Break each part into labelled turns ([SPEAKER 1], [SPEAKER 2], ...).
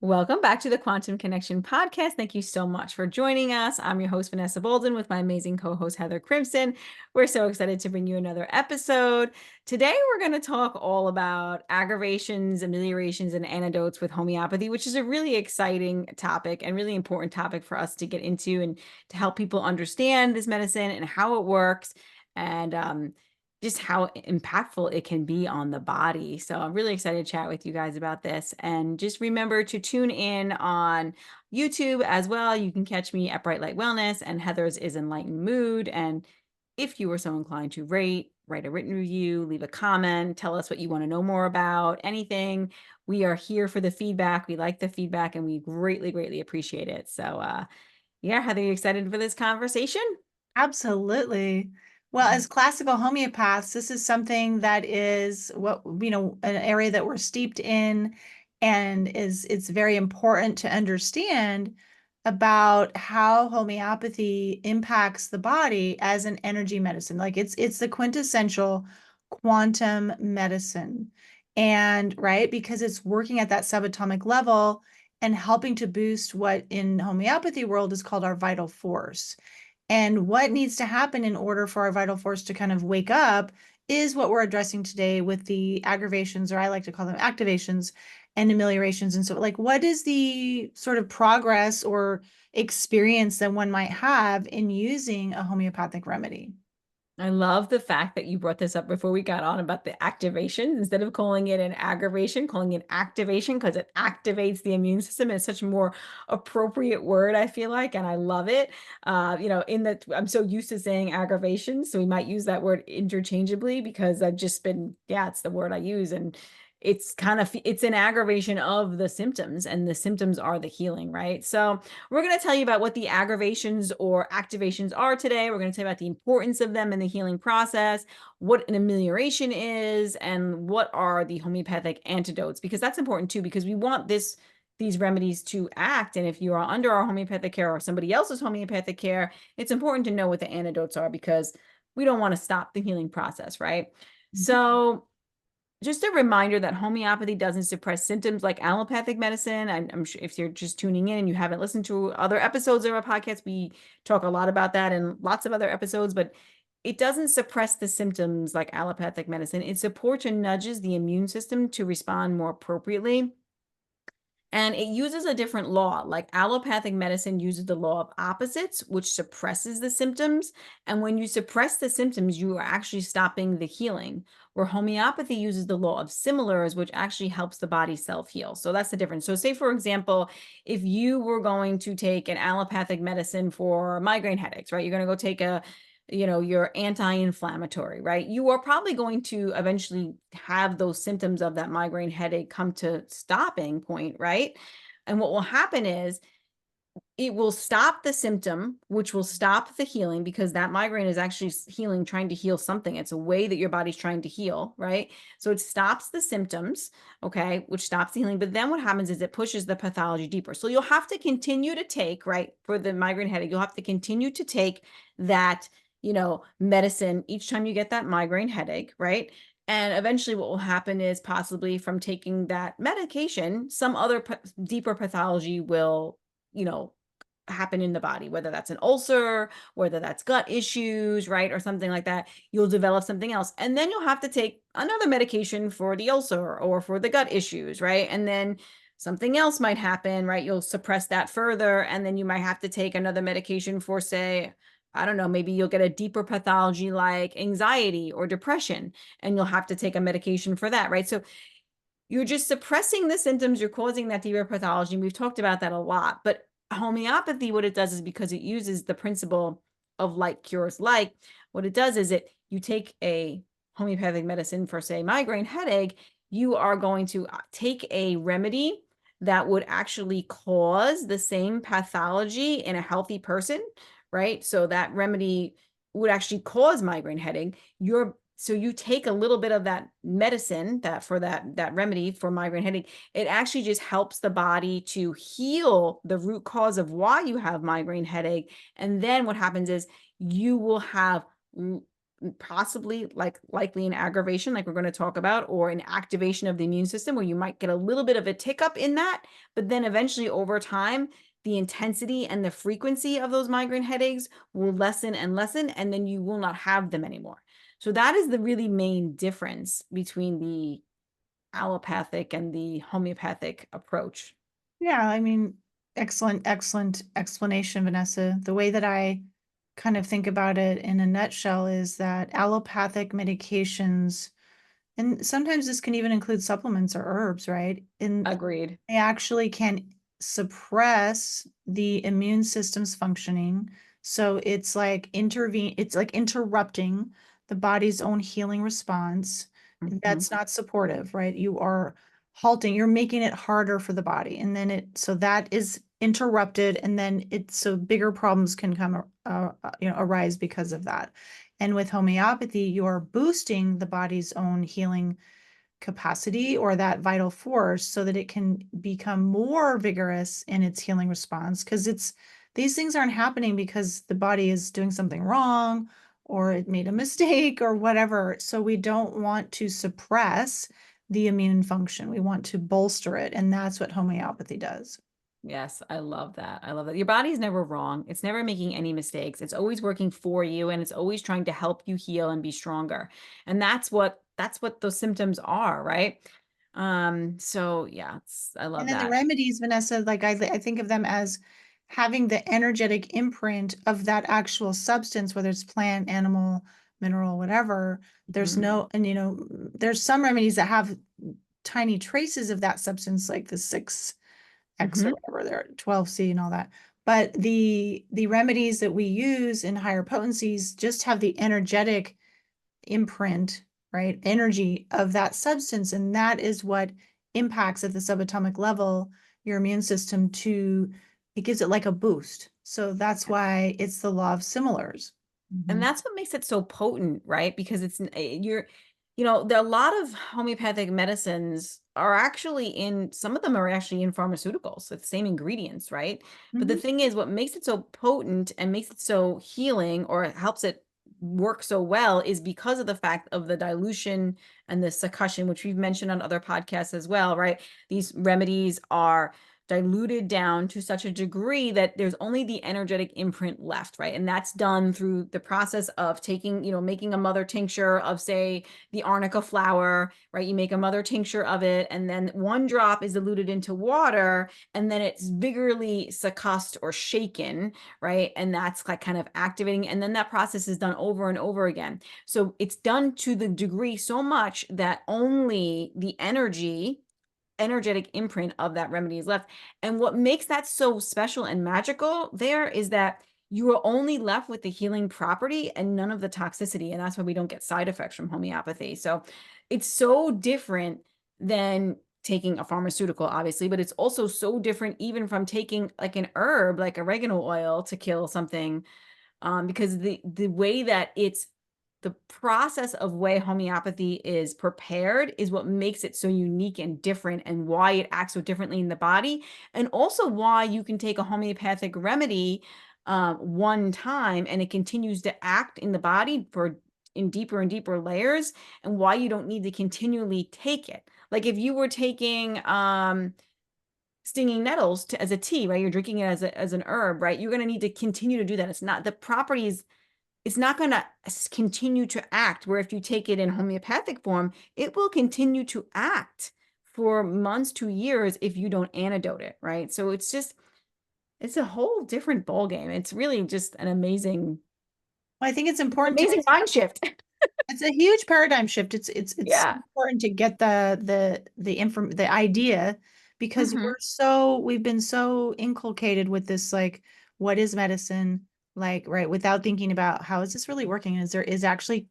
[SPEAKER 1] Welcome back to the Quantum Connection podcast. Thank you so much for joining us. I'm your host, Vanessa Bolden, with my amazing co host, Heather Crimson. We're so excited to bring you another episode. Today, we're going to talk all about aggravations, ameliorations, and antidotes with homeopathy, which is a really exciting topic and really important topic for us to get into and to help people understand this medicine and how it works. And just how impactful it can be on the body. So I'm really excited to chat with you guys about this. And just remember to tune in on YouTube as well. You can catch me at Bright Light Wellness, and Heather's is Enlightened Mood. And if you were so inclined to write a written review, leave a comment, tell us what you want to know more about, anything. We are here for the feedback. We like the feedback and we greatly, greatly appreciate it. So yeah, Heather, you excited for this conversation?
[SPEAKER 2] Absolutely. Well, as classical homeopaths, this is something that is an area that we're steeped in, and it's very important to understand about how homeopathy impacts the body as an energy medicine. Like it's the quintessential quantum medicine. And right, because it's working at that subatomic level and helping to boost what in homeopathy world is called our vital force. And what needs to happen in order for our vital force to kind of wake up is what we're addressing today with the aggravations, or I like to call them activations and ameliorations. And so, like, what is the sort of progress or experience that one might have in using a homeopathic remedy?
[SPEAKER 1] I love the fact that you brought this up before we got on about the activation. Instead of calling it an aggravation, calling it activation because it activates the immune system. It's such a more appropriate word, I feel like, and I love it. I'm so used to saying aggravation, so we might use that word interchangeably because I've just been, yeah, it's the word I use, and it's an aggravation of the symptoms, and the symptoms are the healing, right? So we're going to tell you about what the aggravations or activations are today. We're going to tell you about the importance of them in the healing process, what an amelioration is, and what are the homeopathic antidotes, because that's important too, because we want these remedies to act. And if you are under our homeopathic care or somebody else's homeopathic care, it's important to know what the antidotes are, because we don't want to stop the healing process, right?
[SPEAKER 2] Mhm.
[SPEAKER 1] So just a reminder that homeopathy doesn't suppress symptoms like allopathic medicine. I'm sure if you're just tuning in and you haven't listened to other episodes of our podcast, we talk a lot about that and lots of other episodes, but it doesn't suppress the symptoms like allopathic medicine. It supports and nudges the immune system to respond more appropriately. And it uses a different law. Like allopathic medicine uses the law of opposites, which suppresses the symptoms. And when you suppress the symptoms, you are actually stopping the healing. Where homeopathy uses the law of similars, which actually helps the body self-heal. So that's the difference. So say, for example, if you were going to take an allopathic medicine for migraine headaches, right? You're going to go take your anti-inflammatory, right? You are probably going to eventually have those symptoms of that migraine headache come to stopping point, right? And what will happen is it will stop the symptom, which will stop the healing, because that migraine is actually healing, trying to heal something. It's a way that your body's trying to heal, right? So it stops the symptoms, okay, which stops the healing. But then what happens is it pushes the pathology deeper. So you'll have to continue to take, right, for the migraine headache, you'll have to continue to take that, medicine each time you get that migraine headache, right? And eventually, what will happen is possibly from taking that medication, some other deeper pathology will, you know, happen in the body, whether that's an ulcer, whether that's gut issues, right? Or something like that. You'll develop something else. And then you'll have to take another medication for the ulcer or for the gut issues, right? And then something else might happen, right? You'll suppress that further. And then you might have to take another medication for, say, I don't know, maybe you'll get a deeper pathology like anxiety or depression, and you'll have to take a medication for that, right? So you're just suppressing the symptoms, you're causing that deeper pathology. And we've talked about that a lot. But homeopathy, what it does is, because it uses the principle of like cures like, what it does is you take a homeopathic medicine for, say, migraine headache, you are going to take a remedy that would actually cause the same pathology in a healthy person, right? So that remedy would actually cause migraine headache. So you take a little bit of that medicine that remedy for migraine headache. It actually just helps the body to heal the root cause of why you have migraine headache. And then what happens is you will have possibly likely an aggravation, like we're going to talk about, or an activation of the immune system where you might get a little bit of a tick up in that, but then eventually over time, the intensity and the frequency of those migraine headaches will lessen and lessen, and then you will not have them anymore. So that is the really main difference between the allopathic and the homeopathic approach.
[SPEAKER 2] Yeah, I mean, excellent, excellent explanation, Vanessa. The way that I kind of think about it in a nutshell is that allopathic medications, and sometimes this can even include supplements or herbs, right? And
[SPEAKER 1] Agreed.
[SPEAKER 2] they actually can suppress the immune system's functioning. So it's like interrupting the body's own healing response.
[SPEAKER 1] Mhm.
[SPEAKER 2] That's not supportive, right? You are halting, you're making it harder for the body. And then so that is interrupted, and then so bigger problems can come, arise because of that. And with homeopathy, you're boosting the body's own healing capacity or that vital force so that it can become more vigorous in its healing response, because these things aren't happening because the body is doing something wrong or it made a mistake or whatever. So we don't want to suppress the immune function. We want to bolster it. And that's what homeopathy does.
[SPEAKER 1] Yes, I love that. I love that. Your body's never wrong. It's never making any mistakes. It's always working for you and it's always trying to help you heal and be stronger. And that's what those symptoms are, right? So yeah, I
[SPEAKER 2] And
[SPEAKER 1] love
[SPEAKER 2] then the
[SPEAKER 1] that.
[SPEAKER 2] remedies, Vanessa, like I think of them as having the energetic imprint of that actual substance, whether it's plant, animal, mineral, whatever. There's
[SPEAKER 1] Mhm.
[SPEAKER 2] no, and there's some remedies that have tiny traces of that substance, like the 6X or
[SPEAKER 1] Mhm.
[SPEAKER 2] whatever, they're 12C and all that. But the remedies that we use in higher potencies just have the energetic imprint, right? Energy of that substance. And that is what impacts at the subatomic level your immune system it gives it like a boost. So that's why it's the law of similars.
[SPEAKER 1] And
[SPEAKER 2] Mhm.
[SPEAKER 1] that's what makes it so potent, right? Because there are a lot of homeopathic medicines are actually some of them are actually in pharmaceuticals. It's the same ingredients, right? But the
[SPEAKER 2] Mhm.
[SPEAKER 1] thing is, what makes it so potent and makes it so healing or helps it work so well is because of the fact of the dilution and the succussion, which we've mentioned on other podcasts as well, right? These remedies are diluted down to such a degree that there's only the energetic imprint left, right? And that's done through the process of making a mother tincture of, say, the arnica flower, right? You make a mother tincture of it, and then one drop is diluted into water, and then it's vigorously succussed or shaken, right? And that's like kind of activating. And then that process is done over and over again. So it's done to the degree so much that only the energetic imprint of that remedy is left. And what makes that so special and magical there is that you are only left with the healing property and none of the toxicity. And that's why we don't get side effects from homeopathy. So it's so different than taking a pharmaceutical, obviously, but it's also so different even from taking like an herb, like oregano oil to kill something, because the way that it's the process of way homeopathy is prepared is what makes it so unique and different and why it acts so differently in the body, and also why you can take a homeopathic remedy one time and it continues to act in the body for in deeper and deeper layers, and why you don't need to continually take it. Like if you were taking stinging nettles as a tea, right? You're drinking it as an herb, right? You're going to need to continue to do that. It's not the properties, it's not going to continue to act. Where if you take it in homeopathic form, it will continue to act for months to years if you don't antidote it, right? So it's a whole different ball game. It's really just
[SPEAKER 2] Well, I think it's
[SPEAKER 1] it's an
[SPEAKER 2] important to
[SPEAKER 1] amazing mind shift.
[SPEAKER 2] It's a huge paradigm shift. It's
[SPEAKER 1] Yeah.
[SPEAKER 2] important to get the idea, because
[SPEAKER 1] Hmm.
[SPEAKER 2] we've been so inculcated with this, like, what is medicine, like, right, without thinking about how is this really working? Is actually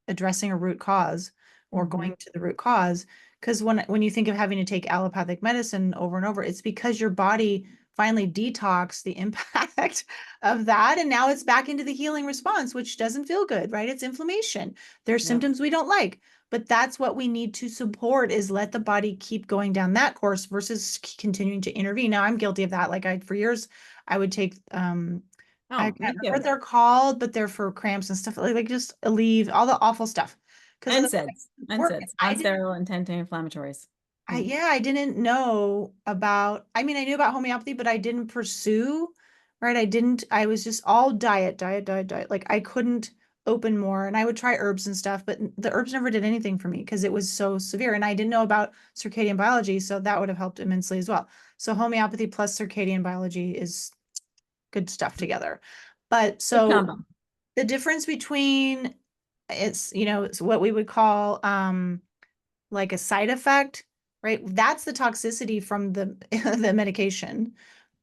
[SPEAKER 2] addressing a root cause or
[SPEAKER 1] Hmm.
[SPEAKER 2] going to the root cause. Because when you think of having to take allopathic medicine over and over, it's because your body finally detox the impact of that. And now it's back into the healing response, which doesn't feel good, right? It's inflammation. There's
[SPEAKER 1] Yeah.
[SPEAKER 2] symptoms we don't like. But that's what we need to support, is let the body keep going down that course versus continuing to intervene. Now I'm guilty of that. Like for years, I would take I
[SPEAKER 1] Oh, me
[SPEAKER 2] can't remember what
[SPEAKER 1] too.
[SPEAKER 2] they're called, but they're for cramps and stuff like just Aleve, all the awful stuff. Because otherwise
[SPEAKER 1] NSAIDs,
[SPEAKER 2] it doesn't work.
[SPEAKER 1] NSAIDs, non-steroidal and anti-inflammatories. Mm.
[SPEAKER 2] Yeah, I didn't know about, I mean, I knew about homeopathy, but I didn't pursue, right? I was just all diet, diet, diet, diet. Like I couldn't open more and I would try herbs and stuff, but the herbs never did anything for me because it was so severe. And I didn't know about circadian biology, so that would have helped immensely as well. So homeopathy plus circadian biology is good stuff together. But
[SPEAKER 1] Good
[SPEAKER 2] so
[SPEAKER 1] combo.
[SPEAKER 2] the difference between it's what we would call like a side effect, right? That's the toxicity from the the medication,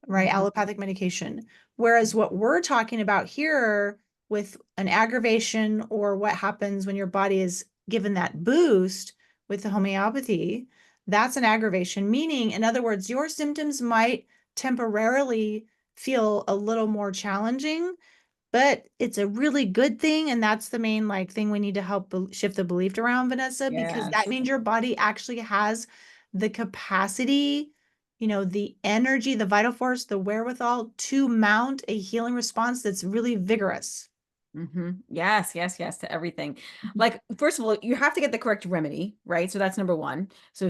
[SPEAKER 2] right?
[SPEAKER 1] Mhm.
[SPEAKER 2] Allopathic medication. Whereas what we're talking about here with an aggravation or what happens when your body is given that boost with the homeopathy, that's an aggravation, meaning, in other words, your symptoms might temporarily feel a little more challenging, but it's a really good thing. And that's the main like thing we need to help shift the belief around, Vanessa, because that
[SPEAKER 1] Yes.
[SPEAKER 2] means your body actually has the capacity, the energy, the vital force, the wherewithal to mount a healing response that's really vigorous.
[SPEAKER 1] Yes, yes, yes to everything. Like, first of all, you have to get the correct remedy, right? So that's number one. So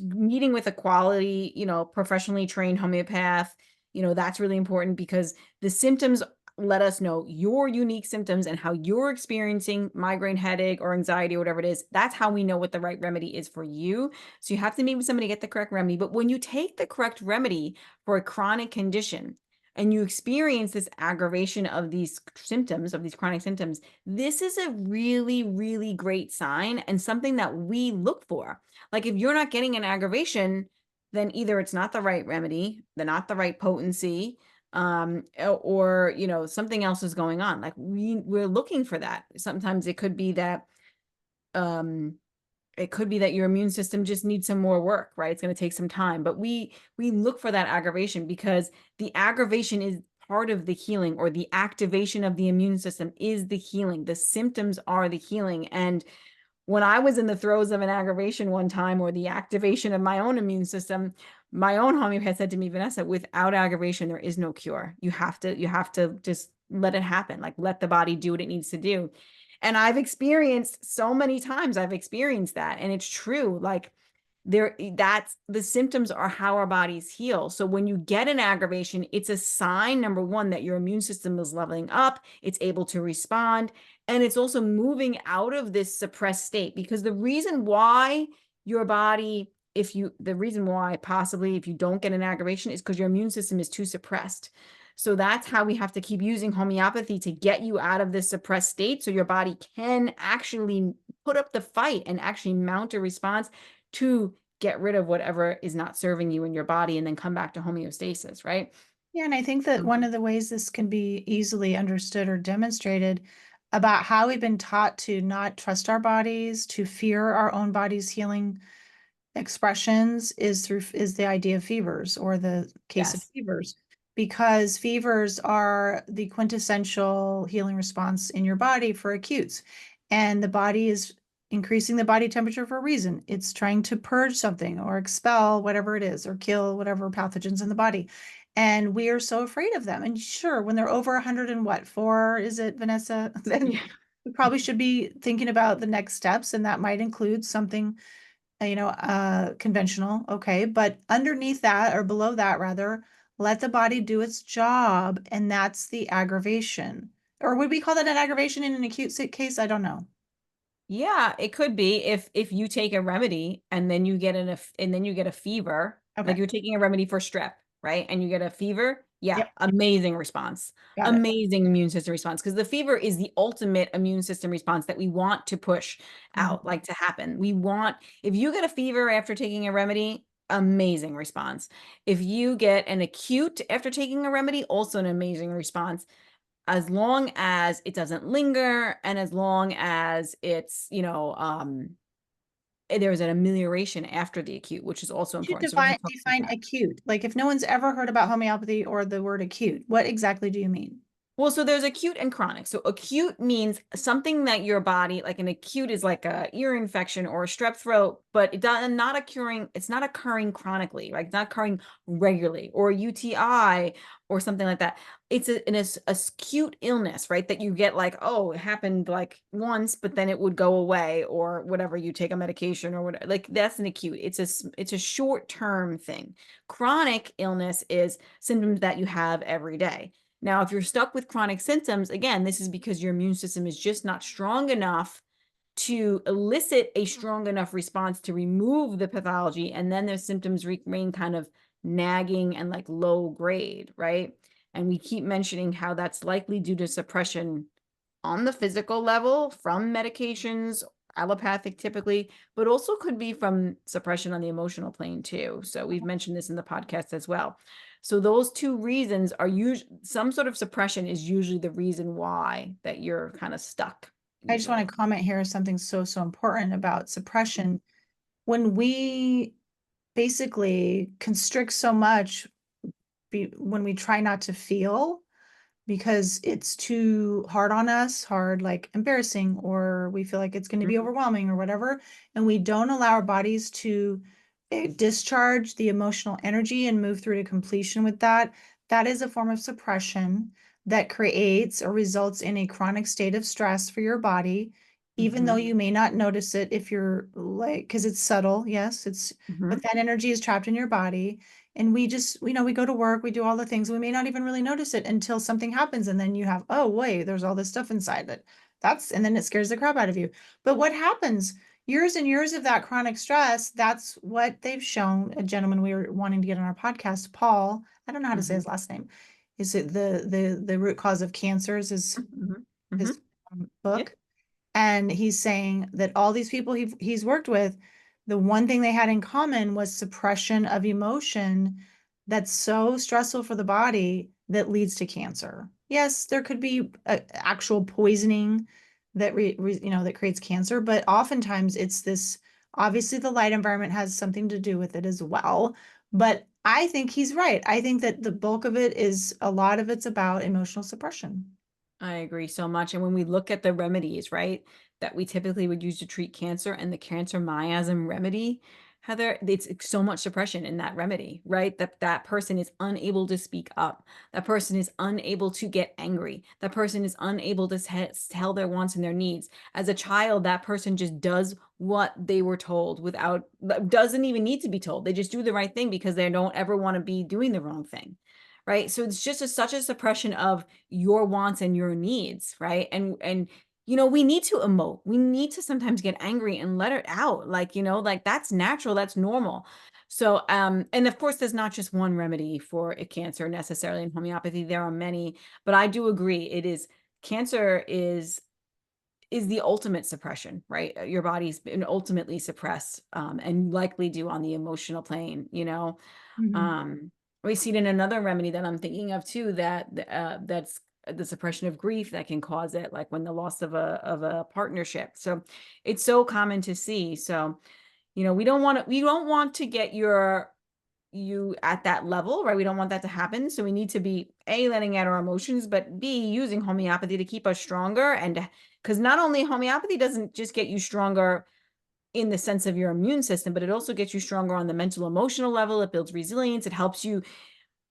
[SPEAKER 1] meeting with a quality, professionally trained homeopath, that's really important because the symptoms let us know your unique symptoms and how you're experiencing migraine, headache, or anxiety, or whatever it is. That's how we know what the right remedy is for you. So you have to meet with somebody to get the correct remedy. But when you take the correct remedy for a chronic condition, and you experience this aggravation of these symptoms, of these chronic symptoms, this is a really, really great sign and something that we look for. Like if you're not getting an aggravation, then either it's not the right remedy, they're not the right potency, or something else is going on. Like we're looking for that. Sometimes um it could be that your immune system just needs some more work, right? It's going to take some time, but we look for that aggravation because the aggravation is part of the healing, or the activation of the immune system is the healing. The symptoms are the healing. And when I was in the throes of an aggravation one time, or the activation of my own immune system, my own homeopath said to me, Vanessa, without aggravation, there is no cure. You have to just let it happen. Like let the body do what it needs to do. And I've experienced so many times, I've experienced that. And it's true. Like that's the symptoms are how our bodies heal. So when you get an aggravation, it's a sign, number one, that your immune system is leveling up, it's able to respond, and it's also moving out of this suppressed state. Because the reason why your body, the reason why possibly if you don't get an aggravation is because your immune system is too suppressed. So that's how we have to keep using homeopathy to get you out of this suppressed state so your body can actually put up the fight and actually mount a response to get rid of whatever is not serving you in your body and then come back to homeostasis, right?
[SPEAKER 2] Yeah, and I think that one of the ways this can be easily understood or demonstrated about how we've been taught to not trust our bodies, to fear our own body's healing expressions is the idea of fevers or the case of
[SPEAKER 1] Yes.
[SPEAKER 2] fevers, because fevers are the quintessential healing response in your body for acutes, and the body is increasing the body temperature for a reason. It's trying to purge something or expel whatever it is or kill whatever pathogens in the body, and we are so afraid of them. And sure, when they're over 100 and what, four, is it, Vanessa? Then
[SPEAKER 1] Yeah.
[SPEAKER 2] we probably should be thinking about the next steps, and that might include something conventional, okay, but underneath that or below that rather, let the body do its job, and that's the aggravation. Or would we call that an aggravation in an acute sick case? I don't know.
[SPEAKER 1] Yeah, it could be if you take a remedy and then you get and then you get a fever, like
[SPEAKER 2] Okay.
[SPEAKER 1] you're taking a remedy for strep, right? And you get a fever, yeah,
[SPEAKER 2] Yep.
[SPEAKER 1] amazing response.
[SPEAKER 2] Got it.
[SPEAKER 1] Amazing immune system response because the fever is the ultimate immune system response that we want to push out,
[SPEAKER 2] Mhm.
[SPEAKER 1] like to happen. We want if you get a fever after taking a remedy, amazing response. If you get an acute after taking a remedy, also an amazing response as long as it doesn't linger and as long as it's, there's an amelioration after the acute, which is also
[SPEAKER 2] You should
[SPEAKER 1] important. So we're going
[SPEAKER 2] define
[SPEAKER 1] to talk about
[SPEAKER 2] define
[SPEAKER 1] that.
[SPEAKER 2] acute. Like if no one's ever heard about homeopathy or the word acute, what exactly do you mean?
[SPEAKER 1] Well, so there's acute and chronic. So acute means something that your body, like an acute is like a ear infection or a strep throat, but it does not occurring, it's not occurring chronically, right? It's not occurring regularly, or a UTI or something like that. It's an acute illness, right? That you get like, oh, it happened like once, but then it would go away or whatever, you take a medication or whatever. Like that's an acute. It's a short-term thing. Chronic illness is symptoms that you have every day. Now, if you're stuck with chronic symptoms, again, this is because your immune system is just not strong enough to elicit a strong enough response to remove the pathology. And then their symptoms remain kind of nagging and like low grade, right? And we keep mentioning how that's likely due to suppression on the physical level from medications, allopathic typically, but also could be from suppression on the emotional plane too. So we've mentioned this in the podcast as well. So those two reasons are usually some sort of suppression is usually the reason why that you're kind of stuck
[SPEAKER 2] I just want
[SPEAKER 1] usually.
[SPEAKER 2] to comment here something so important about suppression. When we basically constrict so much when we try not to feel, because it's too hard on us, hard, like embarrassing, or we feel like it's going to be
[SPEAKER 1] Mhm.
[SPEAKER 2] overwhelming or whatever. And we don't allow our bodies to discharge the emotional energy and move through to completion with that. That is a form of suppression that creates or results in a chronic state of stress for your body, even though
[SPEAKER 1] Mhm.
[SPEAKER 2] you may not notice it if you're like, because it's subtle. Yes, but
[SPEAKER 1] Mhm.
[SPEAKER 2] that energy is trapped in your body. And we just, we go to work, we do all the things, we may not even really notice it until something happens. And then you have, oh, wait, there's all this stuff inside that and then it scares the crap out of you. But what happens? Years and years of that chronic stress, that's what they've shown. A gentleman we were wanting to get on our podcast, Paul, I don't know how to say
[SPEAKER 1] Mhm.
[SPEAKER 2] his last name. Is it the root cause of cancer is
[SPEAKER 1] Mhm.
[SPEAKER 2] his
[SPEAKER 1] Mhm. Yep.
[SPEAKER 2] book? And he's saying that all these people he's worked with, the one thing they had in common was suppression of emotion that's so stressful for the body that leads to cancer. Yes, there could be actual poisoning that that creates cancer, but oftentimes it's this, obviously the light environment has something to do with it as well. But I think he's right. I think that the bulk of it is, a lot of it's about emotional suppression.
[SPEAKER 1] I agree so much. And when we look at the remedies, right, that we typically would use to treat cancer and the cancer miasm remedy, Heather, it's so much suppression in that remedy, right? That person is unable to speak up. That person is unable to get angry. That person is unable to tell their wants and their needs. As a child, that person just does what they were told without, doesn't even need to be told. They just do the right thing because they don't ever want to be doing the wrong thing. Right. So it's just such a suppression of your wants and your needs, right? And we need to emote. We need to sometimes get angry and let it out. Like, like that's natural, that's normal. So and of course there's not just one remedy for a cancer necessarily in homeopathy. There are many, but I do agree it is cancer is the ultimate suppression, right? Your body's been ultimately suppressed and likely do on the emotional plane.
[SPEAKER 2] Mhm.
[SPEAKER 1] um, we see it in another remedy that I'm thinking of too, that's the suppression of grief that can cause it, like when the loss of a partnership. So it's so common to see. So, we don't want to get you at that level, right? We don't want that to happen. So we need to be letting out our emotions, but B, using homeopathy to keep us stronger. And because not only homeopathy doesn't just get you stronger in the sense of your immune system, but it also gets you stronger on the mental emotional level. It builds resilience. It helps you.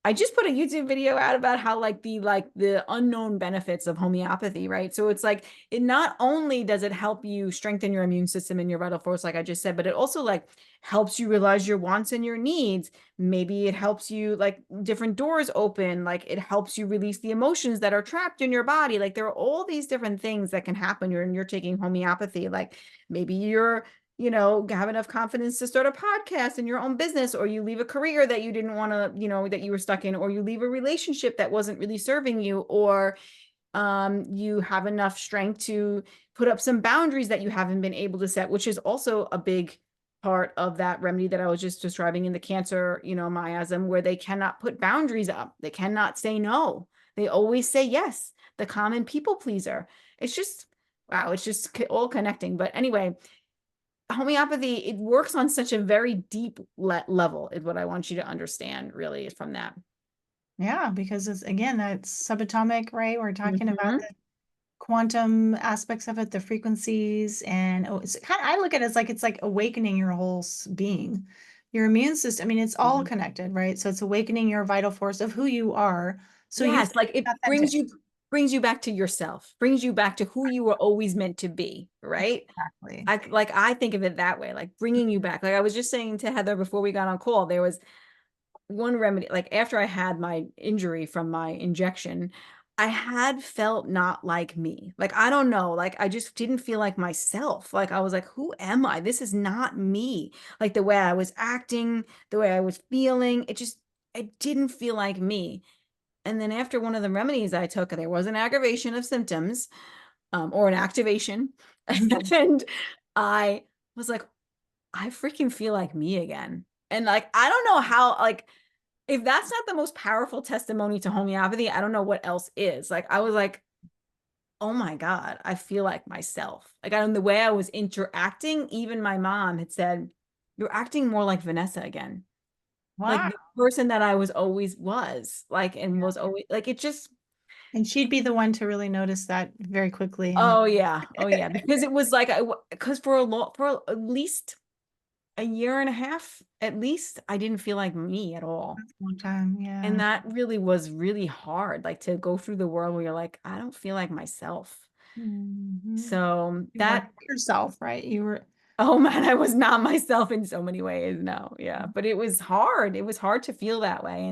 [SPEAKER 1] I just put a YouTube video out about how like the unknown benefits of homeopathy, right? So it's like it not only does it help you strengthen your immune system and your vital force, like I just said, but it also like helps you realize your wants and your needs. Maybe it helps you like different doors open, like it helps you release the emotions that are trapped in your body. Like there are all these different things that can happen when you're taking homeopathy. Like maybe you're have enough confidence to start a podcast in your own business, or you leave a career that you didn't want to, that you were stuck in, or you leave a relationship that wasn't really serving you, or you have enough strength to put up some boundaries that you haven't been able to set, which is also a big part of that remedy that I was just describing in the cancer, miasm, where they cannot put boundaries up. They cannot say no. They always say yes. The common people pleaser. It's just, wow, it's just all connecting. But anyway, homeopathy, it works on such a very deep level is what I want you to understand really from that.
[SPEAKER 2] Yeah, because it's again, that's subatomic, right? We're talking about
[SPEAKER 1] Hmm.
[SPEAKER 2] the quantum aspects of it, the frequencies, and oh, it's kind of, I look at it as like it's like awakening your whole being. Your immune system, I mean, it's all connected, right? So it's awakening your vital force of who you are. So you
[SPEAKER 1] Yes,
[SPEAKER 2] can
[SPEAKER 1] like
[SPEAKER 2] be
[SPEAKER 1] it
[SPEAKER 2] authentic.
[SPEAKER 1] brings you back to yourself, brings you back to who you were always meant to be, right?
[SPEAKER 2] Exactly.
[SPEAKER 1] I think of it that way, like bringing you back. Like I was just saying to Heather before we got on call, there was one remedy, like after I had my injury from my injection, I had felt not like me. Like, I don't know, like I just didn't feel like myself. Like I was like, who am I? This is not me. Like the way I was acting, the way I was feeling, it didn't feel like me. And then after one of the remedies I took, there was an aggravation of symptoms, or an activation.
[SPEAKER 2] Mhm.
[SPEAKER 1] And I was like, I freaking feel like me again. And like, I don't know how, like, if that's not the most powerful testimony to homeopathy, I don't know what else is. Like, I was like, oh my God, I feel like myself. Like, I don't, the way I was interacting, even my mom had said, you're acting more like Vanessa again. Like
[SPEAKER 2] Wow.
[SPEAKER 1] the person that I was always was, like, and was always like, it just,
[SPEAKER 2] And she'd be the one to really notice that very quickly. And
[SPEAKER 1] oh yeah. Oh yeah. Because it was like, because for at least a year and a half, at least, I didn't feel like me at all.
[SPEAKER 2] that's a long time.
[SPEAKER 1] And
[SPEAKER 2] Yeah.
[SPEAKER 1] that really was really hard, like to go through the world where you're like, I don't feel like myself.
[SPEAKER 2] Mhm.
[SPEAKER 1] So
[SPEAKER 2] You weren't
[SPEAKER 1] that,
[SPEAKER 2] yourself, right? You were.
[SPEAKER 1] oh man, I was not myself in so many ways. No, yeah. But it was hard. It was hard to feel that way.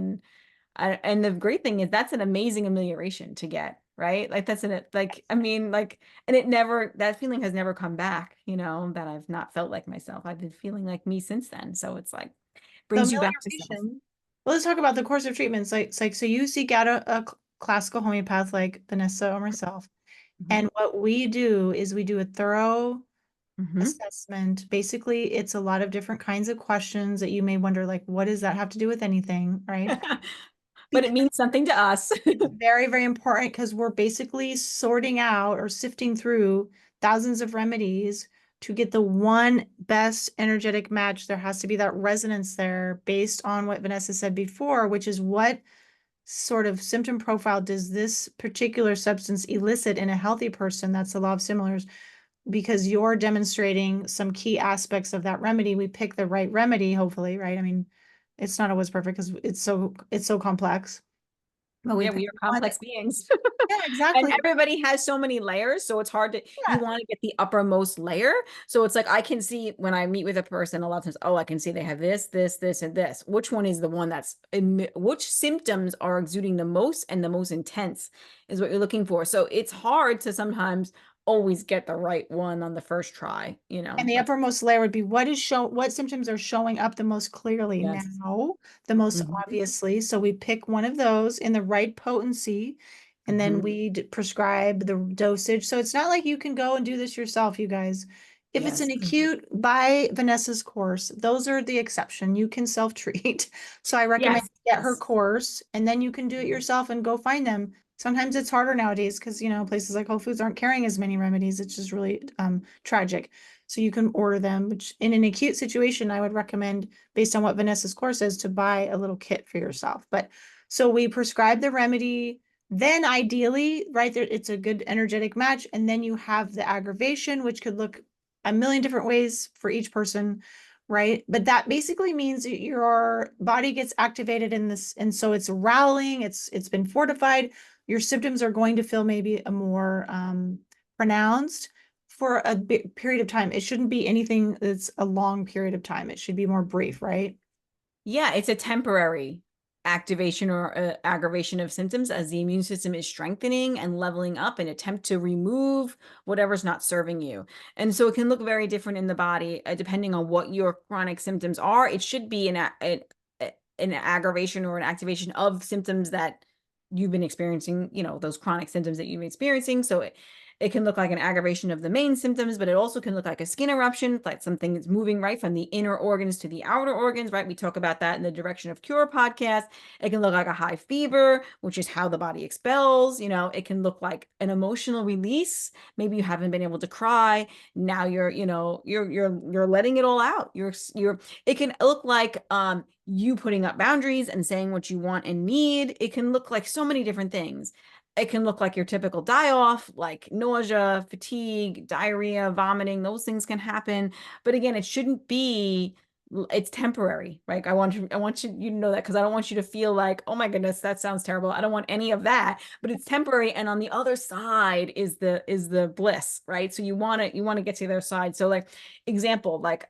[SPEAKER 1] And the great thing is that's an amazing amelioration to get, right? Like that's like, I mean, like, and that feeling has never come back, that I've not felt like myself. I've been feeling like me since then. So it's like,
[SPEAKER 2] So
[SPEAKER 1] brings you back to self.
[SPEAKER 2] amelioration. Well, let's talk about the course of treatment. So it's like, so you seek out a classical homeopath like Vanessa or myself.
[SPEAKER 1] Mhm.
[SPEAKER 2] And what we do is we do a thorough
[SPEAKER 1] Mhm.
[SPEAKER 2] assessment. Basically, it's a lot of different kinds of questions that you may wonder, like, what does that have to do with anything, right?
[SPEAKER 1] But it means something to us.
[SPEAKER 2] It's very, very important because we're basically sorting out or sifting through thousands of remedies to get the one best energetic match. There has to be that resonance there based on what Vanessa said before, which is what sort of symptom profile does this particular substance elicit in a healthy person? That's the law of similars. Because you're demonstrating some key aspects of that remedy, we pick the right remedy, hopefully, right? I mean, it's not always perfect because it's so complex, but we
[SPEAKER 1] Yeah,
[SPEAKER 2] pick
[SPEAKER 1] we are
[SPEAKER 2] the one that,
[SPEAKER 1] complex beings.
[SPEAKER 2] yeah,
[SPEAKER 1] And
[SPEAKER 2] exactly.
[SPEAKER 1] everybody has so many layers, so it's hard to, you
[SPEAKER 2] Yeah.
[SPEAKER 1] want to get the uppermost layer. So it's like I can see when I meet with a person a lot of times, oh, I can see they have this, this, this, and this. Which one is the one which symptoms are exuding the most and the most intense is what you're looking for. So it's hard to sometimes always get the right one on the first try,
[SPEAKER 2] And the
[SPEAKER 1] like,
[SPEAKER 2] uppermost layer would be what symptoms are showing up the most clearly
[SPEAKER 1] yes.
[SPEAKER 2] now, the most
[SPEAKER 1] Hmm.
[SPEAKER 2] obviously. So we pick one of those in the right potency, and then
[SPEAKER 1] Hmm.
[SPEAKER 2] we prescribe the dosage. So it's not like you can go and do this yourself, you guys. If it's an
[SPEAKER 1] Yes.
[SPEAKER 2] acute, buy Vanessa's course. Those are the exception. You can self-treat. So I recommend
[SPEAKER 1] Yes.
[SPEAKER 2] you get her
[SPEAKER 1] Yes.
[SPEAKER 2] course, and then you can do it yourself and go find them. Sometimes it's harder nowadays because places like Whole Foods aren't carrying as many remedies. It's just really tragic. So you can order them, which in an acute situation, I would recommend, based on what Vanessa's course is, to buy a little kit for yourself. But so we prescribe the remedy, then ideally, right there, it's a good energetic match. And then you have the aggravation, which could look a million different ways for each person, right? But that basically means that your body gets activated in this, and so it's rallying, it's been fortified. Your symptoms are going to feel maybe a more pronounced for a period of time. It shouldn't be anything that's a long period of time. It should be more brief, right?
[SPEAKER 1] Yeah, it's a temporary activation or aggravation of symptoms as the immune system is strengthening and leveling up in attempt to remove whatever's not serving you. And so it can look very different in the body depending on what your chronic symptoms are. It should be an aggravation or an activation of symptoms that you've been experiencing, those chronic symptoms that you've been experiencing. So It can look like an aggravation of the main symptoms, but it also can look like a skin eruption, like something that's moving right from the inner organs to the outer organs, right? We talk about that in the Direction of Cure podcast. It can look like a high fever, which is how the body expels. It can look like an emotional release. Maybe you haven't been able to cry. Now you're letting it all out. It can look like you putting up boundaries and saying what you want and need. It can look like so many different things. It can look like your typical die off, like nausea, fatigue, diarrhea, vomiting. Those things can happen. But again, it shouldn't be, it's temporary, right? I want you to know that, because I don't want you to feel like, oh my goodness, that sounds terrible. I don't want any of that, but it's temporary. And on the other side is the bliss, right? So you want to get to their side. So like example, like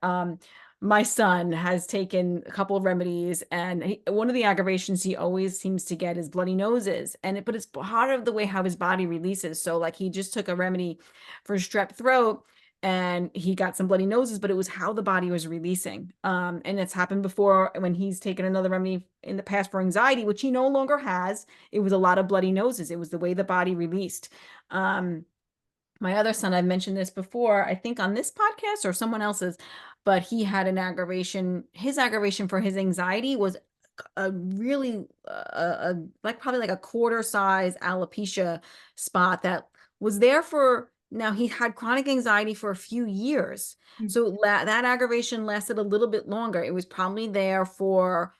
[SPEAKER 1] my son has taken a couple of remedies, and one of the aggravations he always seems to get is bloody noses. But it's part of the way how his body releases. So like he just took a remedy for strep throat, and he got some bloody noses, but it was how the body was releasing. And it's happened before when he's taken another remedy in the past for anxiety, which he no longer has. It was a lot of bloody noses. It was the way the body released. My other son, I've mentioned this before, I think on this podcast or someone else's, but he had an aggravation. His aggravation for his anxiety was a really like probably like a quarter size alopecia spot that was there for, now he had chronic anxiety for a few years.
[SPEAKER 2] Mm.
[SPEAKER 1] So that aggravation lasted a little bit longer. It was probably there for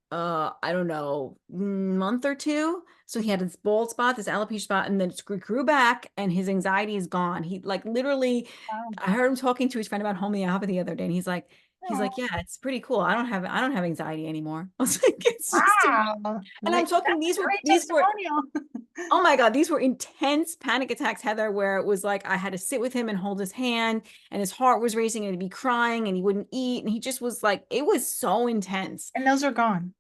[SPEAKER 1] I don't know, month or two. So he had this bald spot, this alopecia spot, and then it grew back, and his anxiety is gone. He like literally,
[SPEAKER 2] Wow.
[SPEAKER 1] I heard him talking to his friend about homeopathy the other day, and he's
[SPEAKER 2] Oh,
[SPEAKER 1] like, yeah, it's pretty cool. I don't have anxiety anymore. I was like, it's just,
[SPEAKER 2] wow.
[SPEAKER 1] and I'm
[SPEAKER 2] Like,
[SPEAKER 1] talking,
[SPEAKER 2] that's a great
[SPEAKER 1] these were,
[SPEAKER 2] testimonial.
[SPEAKER 1] oh my God, these were intense panic attacks, Heather, where it was like I had to sit with him and hold his hand, and his heart was racing, and he'd be crying, and he wouldn't eat, and he just was like, it was so intense.
[SPEAKER 2] And those are gone.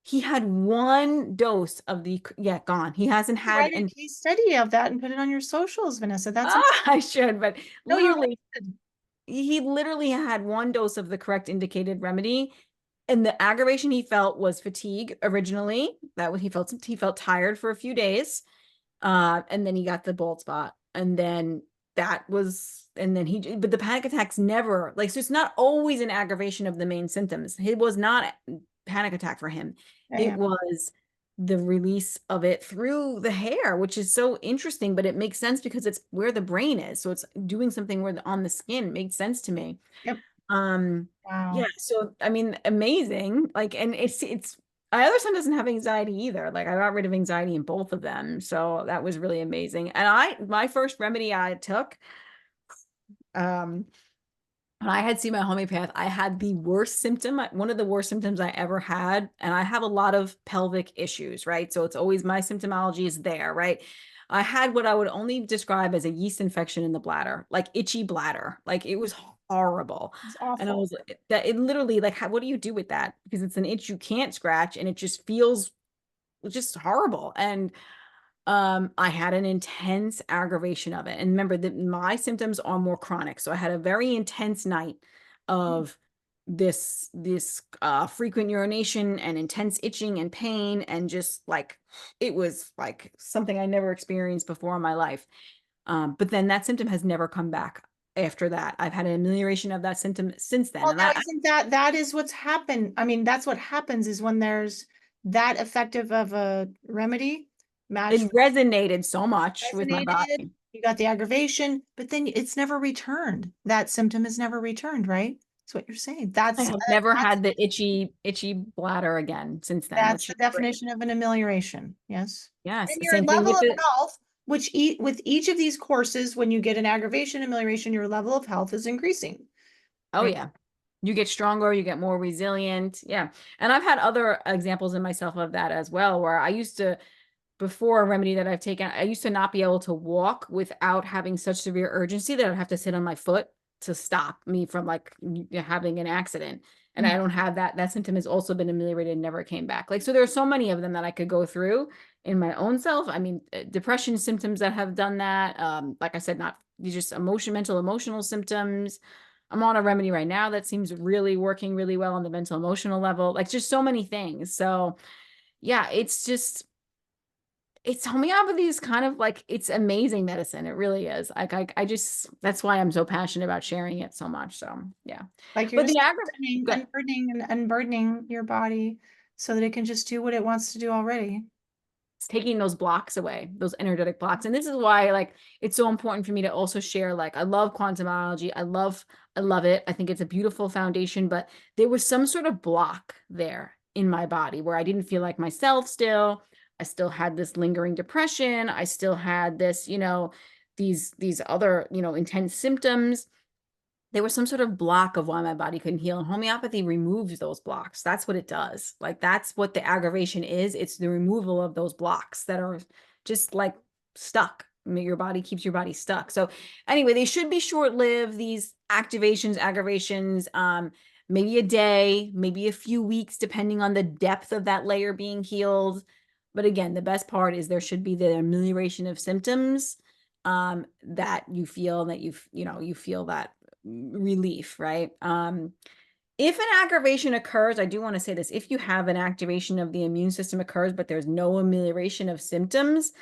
[SPEAKER 1] He had one dose of yeah, gone. He hasn't had,
[SPEAKER 2] Write a
[SPEAKER 1] and
[SPEAKER 2] case study of that and put it on your socials, Vanessa. That's
[SPEAKER 1] I should, but
[SPEAKER 2] no, you
[SPEAKER 1] literally,
[SPEAKER 2] should.
[SPEAKER 1] he literally had one dose of the correct indicated remedy. And the aggravation he felt was fatigue originally. That was, he felt tired for a few days. And then he got the bald spot. And then but the panic attacks never, like, so it's not always an aggravation of the main symptoms. It was not a panic attack for him.
[SPEAKER 2] Yeah,
[SPEAKER 1] It
[SPEAKER 2] yeah.
[SPEAKER 1] was the release of it through the hair, which is so interesting, but it makes sense because it's where the brain is. So it's doing something on the skin. It made sense to me.
[SPEAKER 2] Yep.
[SPEAKER 1] Um, yeah,
[SPEAKER 2] Wow.
[SPEAKER 1] so I mean, amazing. Like, and it's my other son doesn't have anxiety either. Like, I got rid of anxiety in both of them. So that was really amazing. And my first remedy I took, um, when I had seen my homeopath, I had the worst symptom, one of the worst symptoms I ever had. And I have a lot of pelvic issues, right? So it's always, my symptomology is there, right? I had what I would only describe as a yeast infection in the bladder, like itchy bladder. Like, it was horrible.
[SPEAKER 2] It's
[SPEAKER 1] And I
[SPEAKER 2] awful.
[SPEAKER 1] was like, that it literally, like, what do you do with that? Because it's an itch you can't scratch, and it just feels just horrible. And I had an intense aggravation of it. And remember that my symptoms are more chronic. So I had a very intense night of this frequent urination and intense itching and pain, and just like, it was like something I never experienced before in my life. But then that symptom has never come back after that. I've had an amelioration of that symptom since then.
[SPEAKER 2] Well,
[SPEAKER 1] And
[SPEAKER 2] now isn't that is what's happened. I mean, that's what happens is when there's that effective of a remedy matched
[SPEAKER 1] it resonated so much with my
[SPEAKER 2] resonated,
[SPEAKER 1] body.
[SPEAKER 2] you got the aggravation, but then it's never returned. That symptom is never returned, right? That's what you're saying.
[SPEAKER 1] I have never had the itchy bladder again since then,
[SPEAKER 2] That's
[SPEAKER 1] which
[SPEAKER 2] the
[SPEAKER 1] is great.
[SPEAKER 2] definition of an amelioration. Yes.
[SPEAKER 1] Yes,
[SPEAKER 2] And your
[SPEAKER 1] same thing
[SPEAKER 2] level
[SPEAKER 1] with
[SPEAKER 2] of
[SPEAKER 1] the,
[SPEAKER 2] health, which with each of these courses, when you get an aggravation, amelioration, your level of health is increasing.
[SPEAKER 1] oh
[SPEAKER 2] Right.
[SPEAKER 1] yeah. You get stronger, you get more resilient. Yeah. And I've had other examples in myself of that as well, where I used to, before a remedy that I've taken, I used to not be able to walk without having such severe urgency that I'd have to sit on my foot to stop me from like having an accident. And
[SPEAKER 2] Mm.
[SPEAKER 1] I don't have that. That symptom has also been ameliorated and never came back. Like, so there are so many of them that I could go through in my own self. I mean, depression symptoms that have done that. Like I said, not just mental, emotional symptoms. I'm on a remedy right now that seems really working really well on the mental emotional level. Like, just so many things. So yeah, it's just, it's homeopathy is kind of like it's amazing medicine. It really is. Like I just that's why I'm so passionate about sharing it so much. So yeah.
[SPEAKER 2] Like you're
[SPEAKER 1] But the
[SPEAKER 2] just
[SPEAKER 1] aggro good.
[SPEAKER 2] unburdening and unburdening your body so that it can just do what it wants to do already.
[SPEAKER 1] It's taking those blocks away, those energetic blocks. And this is why like it's so important for me to also share like I love quantum biology. I love it. I think it's a beautiful foundation, but there was some sort of block there in my body where I didn't feel like myself still. I still had this lingering depression. I still had this, these other, intense symptoms. There was some sort of block of why my body couldn't heal. And homeopathy removes those blocks. That's what it does. Like that's what the aggravation is. It's the removal of those blocks that are just like stuck. Your body keeps your body stuck. So anyway, they should be short-lived, these activations, aggravations, maybe a day, maybe a few weeks, depending on the depth of that layer being healed. But again, the best part is there should be the amelioration of symptoms that you feel that you feel that relief, right? If an aggravation occurs, I do want to say this, if you have an activation of the immune system occurs, but there's no amelioration of symptoms,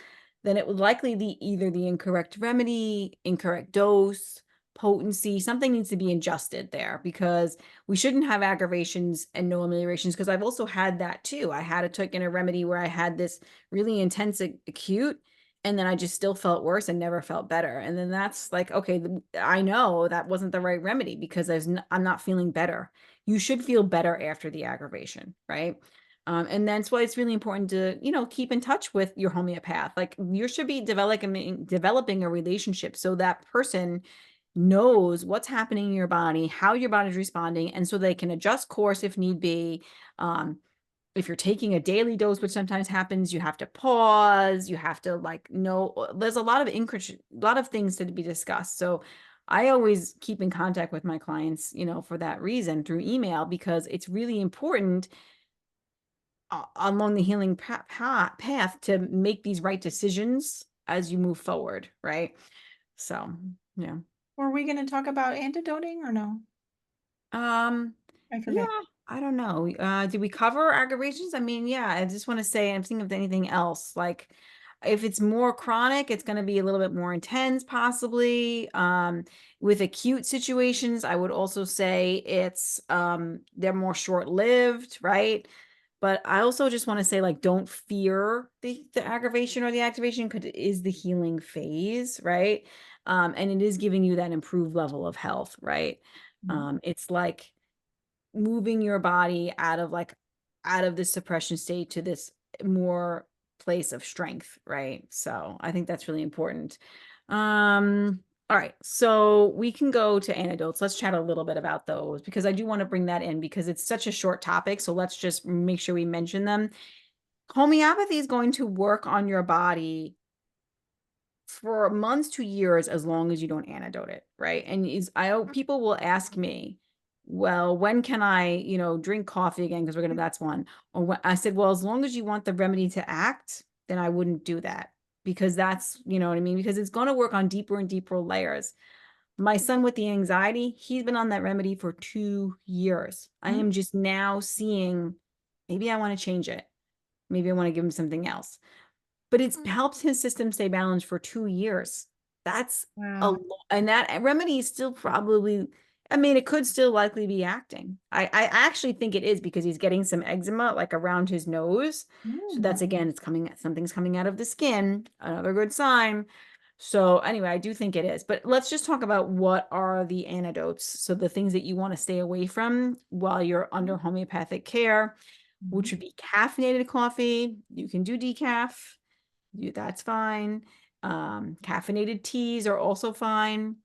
[SPEAKER 1] then it would likely be either the incorrect remedy, incorrect dose, potency, something needs to be adjusted there because we shouldn't have aggravations and no ameliorations. Because I've also had that too. I had took in a remedy where I had this really intense acute, and then I just still felt worse and never felt better. And then that's like, okay, I know that wasn't the right remedy because I'm not feeling better. You should feel better after the aggravation, right? And that's why it's really important to, keep in touch with your homeopath. Like you should be developing a relationship so that person knows what's happening in your body, how your body's responding, and so they can adjust course if need be. Um, if you're taking a daily dose, which sometimes happens, you have to pause, you have to like know there's a lot of things to be discussed. So I always keep in contact with my clients, for that reason through email, because it's really important along the healing path to make these right decisions as you move forward, right? So, yeah.
[SPEAKER 2] Were we going to talk about antidoting or no?
[SPEAKER 1] Um,
[SPEAKER 2] I
[SPEAKER 1] yeah,
[SPEAKER 2] forget.
[SPEAKER 1] I don't know. Did we cover aggravations? I mean, yeah, I just want to say I'm thinking of anything else. Like if it's more chronic, it's going to be a little bit more intense, possibly. With acute situations, I would also say they're more short-lived, right? But I also just want to say, like, don't fear the aggravation or the activation because it is the healing phase, right? And it is giving you that improved level of health, right?
[SPEAKER 2] Mhm.
[SPEAKER 1] It's like moving your body out of this suppression state to this more place of strength, right? So I think that's really important. All right, so we can go to antidotes. Let's chat a little bit about those because I do want to bring that in because it's such a short topic. So let's just make sure we mention them. Homeopathy is going to work on your body for months to years as long as you don't antidote it, right? And people will ask me, well, when can I, drink coffee again? Because that's one. Or when, I said, well, as long as you want the remedy to act, then I wouldn't do that because that's, you know what I mean? Because it's going to work on deeper and deeper layers. My son with the anxiety, he's been on that remedy for 2 years. I
[SPEAKER 2] Mhm.
[SPEAKER 1] am just now seeing maybe I want to change it. Maybe I want to give him something else, but it's helped his system stay balanced for 2 years. That's a
[SPEAKER 2] Wow.
[SPEAKER 1] lot. And that remedy is still probably, I mean, it could still likely be acting. I actually think it is because he's getting some eczema like around his nose. So
[SPEAKER 2] Mm.
[SPEAKER 1] that's again, something's coming out of the skin, another good sign. So anyway, I do think it is. But let's just talk about what are the antidotes. So the things that you want to stay away from while you're under homeopathic care, which
[SPEAKER 2] Mhm.
[SPEAKER 1] would be caffeinated coffee. You can do decaf, that's fine. Caffeinated teas are also fine.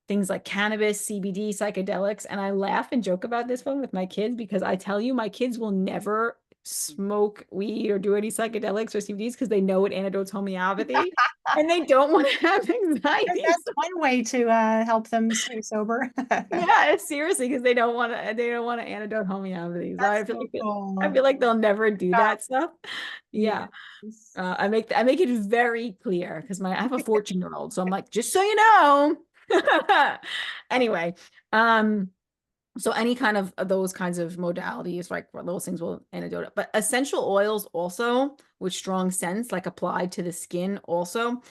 [SPEAKER 1] Things like cannabis, CBD, psychedelics. And I laugh and joke about this one with my kids because I tell you, my kids will never smoke weed or do any psychedelics or CBDs because they know it antidotes homeopathy and they don't want to have
[SPEAKER 2] And
[SPEAKER 1] anxiety.
[SPEAKER 2] that's one way to help them stay sober.
[SPEAKER 1] Yeah, seriously, because they don't want to antidote homeopathy. So
[SPEAKER 2] That's so
[SPEAKER 1] I
[SPEAKER 2] cool.
[SPEAKER 1] feel like they'll never do
[SPEAKER 2] Yeah.
[SPEAKER 1] that stuff. Yeah.
[SPEAKER 2] Yes.
[SPEAKER 1] I make it very clear because I have a 14-year-old, so I'm like, just so you know. Anyway, um, So any kind of those kinds of modalities, like where those things will antidote it. But essential oils also with strong scents, like applied to the skin also,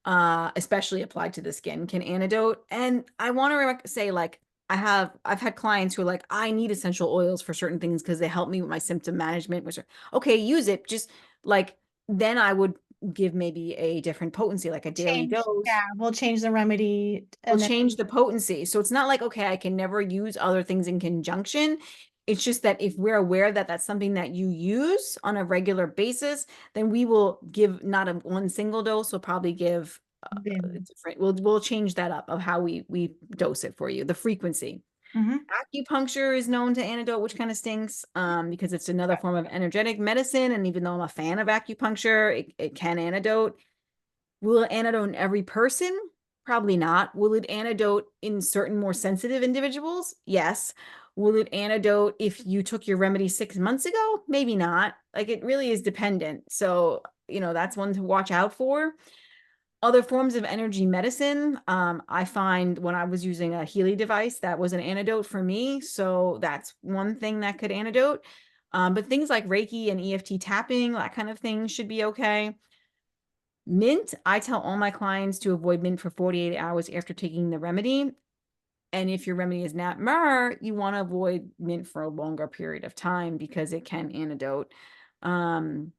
[SPEAKER 1] especially applied to the skin, can antidote. And I want to say, like, I've had clients who are like, I need essential oils for certain things because they help me with my symptom management, which are okay, use it. Just like then I would give maybe a different potency, like a daily
[SPEAKER 2] Change, yeah,
[SPEAKER 1] dose.
[SPEAKER 2] we'll change the remedy
[SPEAKER 1] Will
[SPEAKER 2] and then
[SPEAKER 1] change the potency. So it's not like, okay, I can never use other things in conjunction. It's just that if we're aware that that's something that you use on a regular basis, then we will give not a one single dose. We'll probably give
[SPEAKER 2] then.
[SPEAKER 1] different. We'll change that up of how we dose it for you. The frequency.
[SPEAKER 2] Mhm.
[SPEAKER 1] Acupuncture is known to antidote, which kind of stinks, because it's another form of energetic medicine. And even though I'm a fan of acupuncture, it can antidote. Will it antidote in every person? Probably not. Will it antidote in certain more sensitive individuals? Yes. Will it antidote if you took your remedy 6 months ago? Maybe not. Like it really is dependent. So, that's one to watch out for. Other forms of energy medicine, I find when I was using a Healy device, that was an antidote for me. So that's one thing that could antidote. But things like Reiki and EFT tapping, that kind of thing should be okay. Mint, I tell all my clients to avoid mint for 48 hours after taking the remedy. And if your remedy is not myrrh, you want to avoid mint for a longer period of time because it can antidote. Um,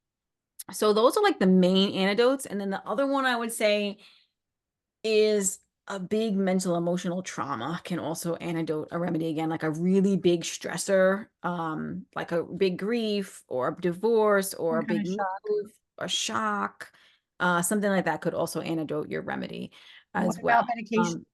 [SPEAKER 1] so those are like the main antidotes. And then the other one I would say is a big mental emotional trauma can also antidote a remedy again, like a really big stressor, like a big grief or a divorce or
[SPEAKER 2] Some
[SPEAKER 1] a
[SPEAKER 2] kind
[SPEAKER 1] big
[SPEAKER 2] of shock.
[SPEAKER 1] move, a shock, something like that could also antidote your remedy
[SPEAKER 2] What
[SPEAKER 1] as
[SPEAKER 2] about
[SPEAKER 1] well.
[SPEAKER 2] medication?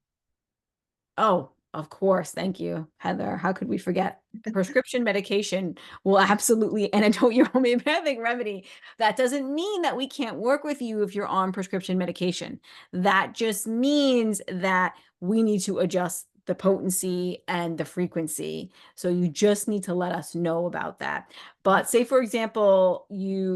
[SPEAKER 1] Oh, of course. Thank you, Heather. How could we forget? Prescription medication will absolutely antidote your homeopathic remedy. That doesn't mean that we can't work with you if you're on prescription medication. That just means that we need to adjust the potency and the frequency. So you just need to let us know about that. But say, for example,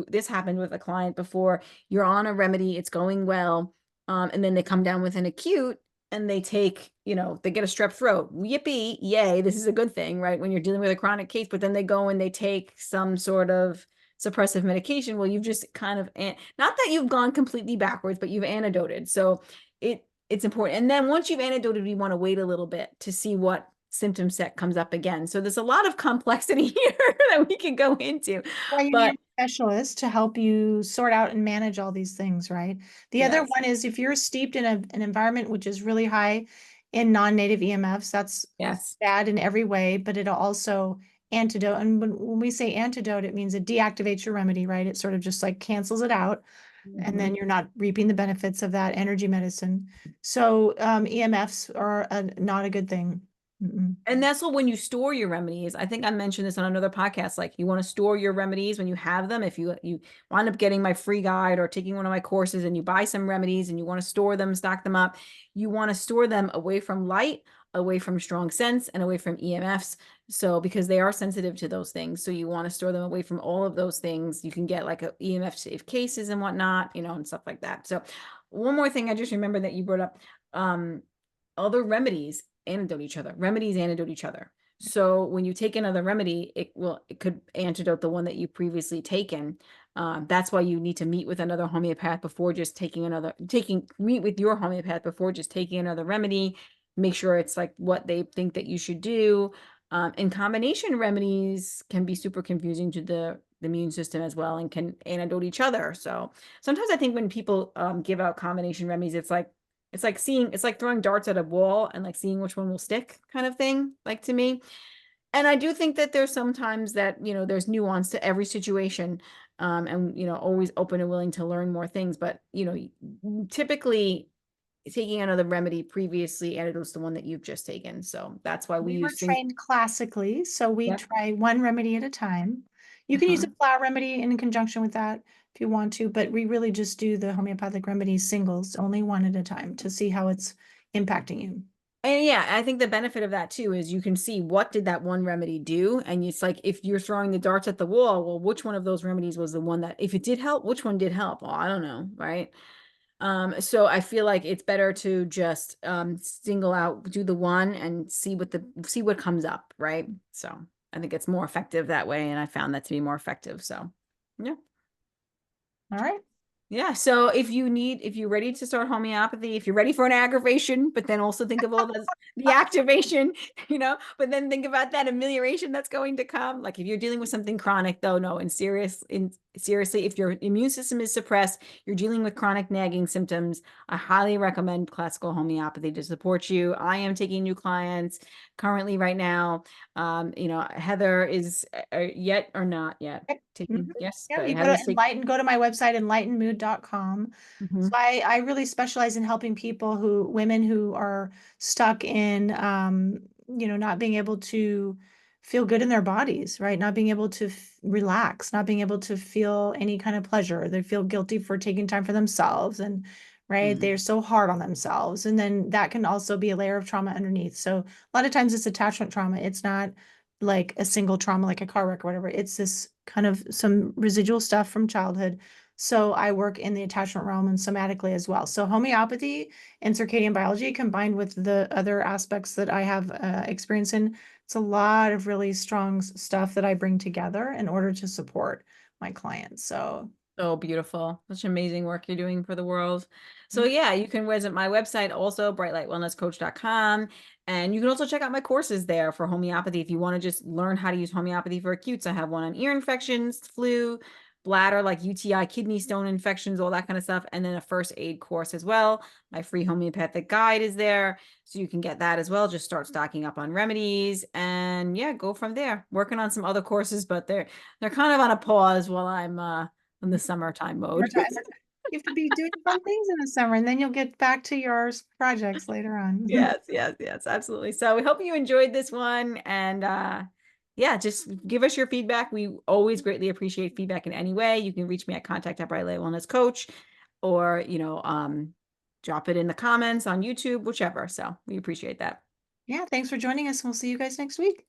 [SPEAKER 1] this happened with a client before, you're on a remedy, it's going well, and then they come down with an acute and they take, they get a strep throat. Yippee, yay, this is a good thing, right? When you're dealing with a chronic case, but then they go and they take some sort of suppressive medication. Well, you've just kind of, not that you've gone completely backwards, but you've antidoted. So it's important. And then once you've antidoted, we want to wait a little bit to see what symptom set comes up again. So there's a lot of complexity here that we can go into.
[SPEAKER 2] Why you need
[SPEAKER 1] But
[SPEAKER 2] a specialist to help you sort out and manage all these things, right? The other
[SPEAKER 1] yes,
[SPEAKER 2] one is if you're steeped in an environment which is really high in non-native EMFs, that's
[SPEAKER 1] yes.
[SPEAKER 2] bad in every way, but it'll also antidote. And when we say antidote, it means it deactivates your remedy, right? It sort of just like cancels it out, and
[SPEAKER 1] Mhm.
[SPEAKER 2] then you're not reaping the benefits of that energy medicine. So EMFs are not a good thing. Mm-mm.
[SPEAKER 1] And that's what when you store your remedies, I think I mentioned this on another podcast, like you want to store your remedies when you have them. If you wind up getting my free guide or taking one of my courses and you buy some remedies and you want to store them, stock them up, you want to store them away from light, away from strong scents, and away from EMFs. So because they are sensitive to those things. So you want to store them away from all of those things. You can get like a EMF safe cases and whatnot, and stuff like that. So one more thing I just remember that you brought up. Other remedies antidote each other. Remedies antidote each other. So when you take another remedy, it could antidote the one that you previously taken. That's why you need to meet with another homeopath before just meet with your homeopath before just taking another remedy. Make sure it's like what they think that you should do. And combination remedies can be super confusing to the immune system as well and can antidote each other. So sometimes I think when people give out combination remedies, it's like throwing darts at a wall and like seeing which one will stick kind of thing, like to me. And I do think that there's sometimes that, there's nuance to every situation. And always open and willing to learn more things. But, typically taking another remedy previously antidotes the one that you've just taken. So that's why we
[SPEAKER 2] We were
[SPEAKER 1] use things.
[SPEAKER 2] trained classically, so we
[SPEAKER 1] Yep.
[SPEAKER 2] try one remedy at a time. You can use a
[SPEAKER 1] Uh-huh.
[SPEAKER 2] flower remedy in conjunction with that if you want to, but we really just do the homeopathic remedies singles, only one at a time to see how it's impacting you.
[SPEAKER 1] And yeah, I think the benefit of that too is you can see what did that one remedy do. And it's like if you're throwing the darts at the wall, well, which one of those remedies was the one that, if it did help, which one did help? Well, I don't know, right? So I feel like it's better to just single out, do the one and see what comes up, right? So I think it's more effective that way, and I found that to be more effective. So yeah.
[SPEAKER 2] All right.
[SPEAKER 1] Yeah, so if you're ready to start homeopathy, if you're ready for an aggravation, but then also think of all the activation, but then think about that amelioration that's going to come. Like if you're dealing with something chronic, though, no, seriously, if your immune system is suppressed, you're dealing with chronic nagging symptoms, I highly recommend classical homeopathy to support you. I am taking new clients currently right now. Heather is yet or not yet
[SPEAKER 2] Yep.
[SPEAKER 1] taking,
[SPEAKER 2] Mhm.
[SPEAKER 1] yes,
[SPEAKER 2] Yep.
[SPEAKER 1] good.
[SPEAKER 2] You
[SPEAKER 1] Heather's taking.
[SPEAKER 2] go to my website, enlightenmood.com. So
[SPEAKER 1] Mhm.
[SPEAKER 2] I really specialize in helping women who are stuck in, not being able to feel good in their bodies, right? Not being able to relax, not being able to feel any kind of pleasure. They feel guilty for taking time for themselves and, right,
[SPEAKER 1] Mhm.
[SPEAKER 2] they're so hard on themselves. And then that can also be a layer of trauma underneath. So a lot of times it's attachment trauma. It's not like a single trauma, like a car wreck or whatever. It's this kind of some residual stuff from childhood. So I work in the attachment realm and somatically as well. So homeopathy and circadian biology combined with the other aspects that I have experience in, it's a lot of really strong stuff that I bring together in order to support my clients. So
[SPEAKER 1] So beautiful. Such amazing work you're doing for the world. So
[SPEAKER 2] mm,
[SPEAKER 1] yeah, you can visit my website also, brightlightwellnesscoach.com. And you can also check out my courses there for homeopathy. If you want to just learn how to use homeopathy for acutes, I have one on ear infections, flu, bladder, like UTI, kidney stone infections, all that kind of stuff. And then a first aid course as well. My free homeopathic guide is there. So you can get that as well. Just start stocking up on remedies and yeah, go from there. Working on some other courses, but they're kind of on a pause while I'm in the summertime mode.
[SPEAKER 2] you have to be doing fun things in the summer and then you'll get back to your projects later on.
[SPEAKER 1] Yes, yes, yes, absolutely. So we hope you enjoyed this one. And yeah, just give us your feedback. We always greatly appreciate feedback in any way. You can reach me at contact at Bright Light Wellness Coach or, drop it in the comments on YouTube, whichever. So we appreciate that.
[SPEAKER 2] Yeah, thanks for joining us. We'll see you guys next week.